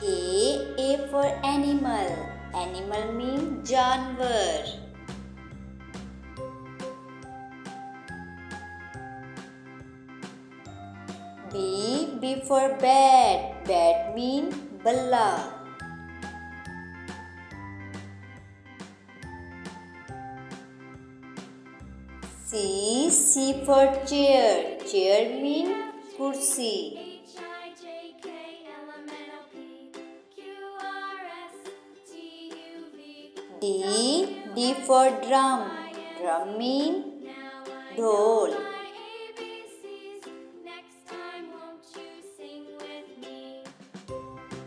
A for animal. Animal means जानवर. B for bat. Bat means balla. C for chair. Chair means kursi. D for drum. Drum means dhol.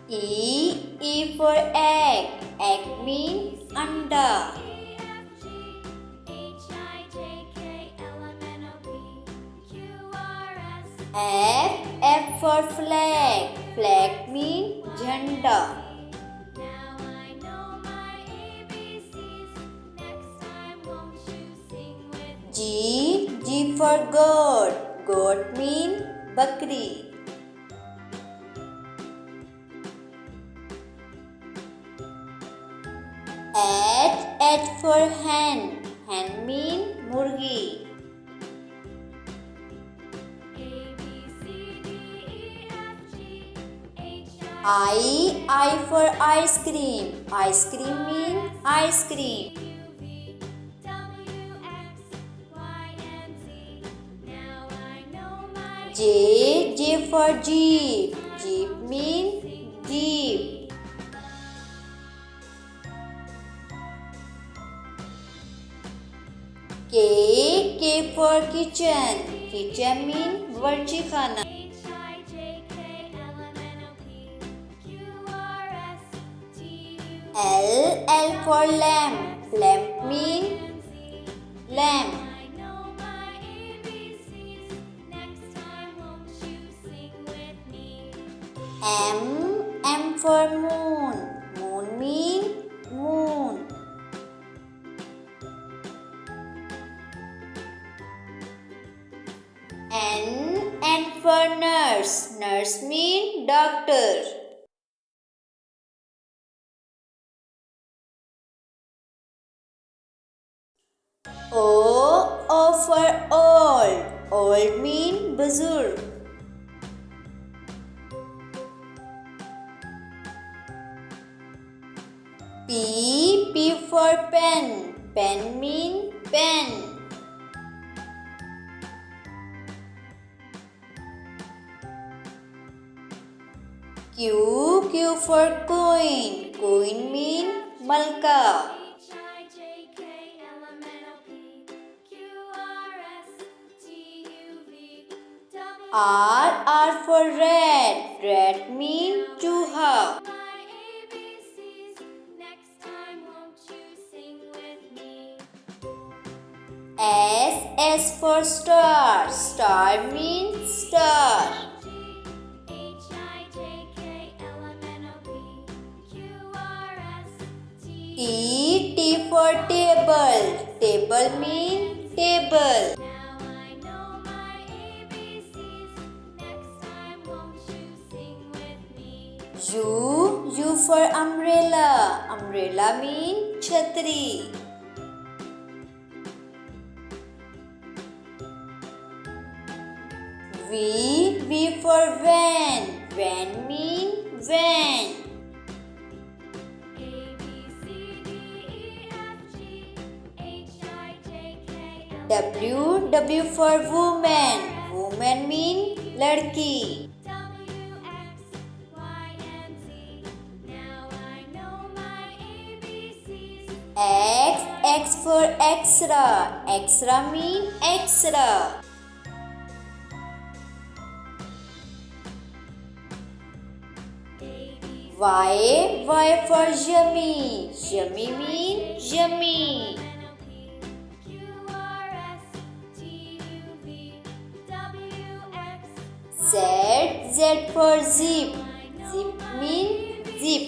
E for egg. Egg means anda. F for flag. Flag means jhanda. G for goat. Goat means bakri. H for hen. Hen means murgi. I for ice cream. Ice cream means ice cream. J for jeep. Jeep means jeep. K for kitchen. Kitchen means barchi khana. L for lamp. Lamp means lamp. M for moon. Moon means moon. N for nurse. Nurse means doctor. O for old. Old means buzurg. P for pen. Pen means pen. Q for coin. Coin means malka. R for red. Red means chooha. S for star. Star means star. T for table. Table means table. U for umbrella. Umbrella means chhatri. V for van. Van means van. W for woman. Woman means ladki. X for extra. Extra means extra. Y for yummy. Yummy means yummy. Z for zip. Zip means zip.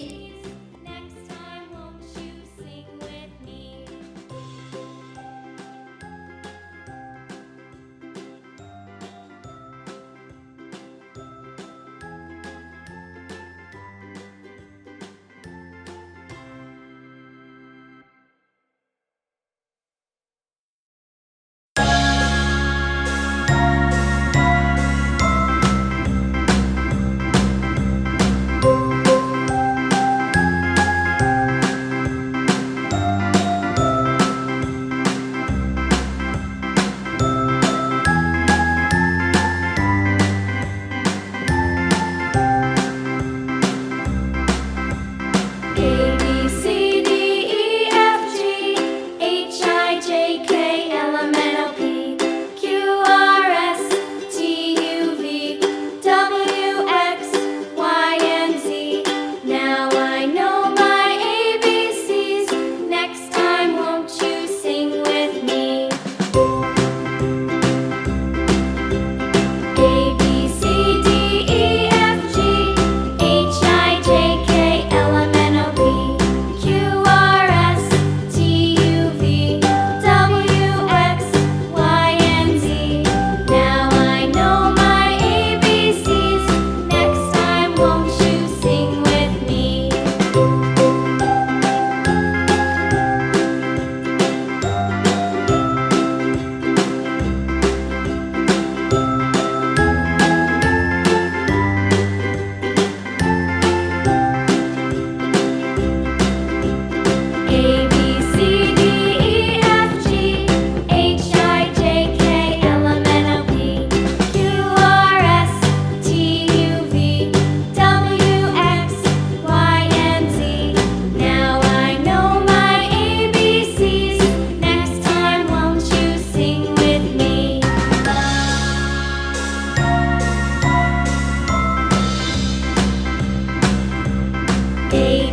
A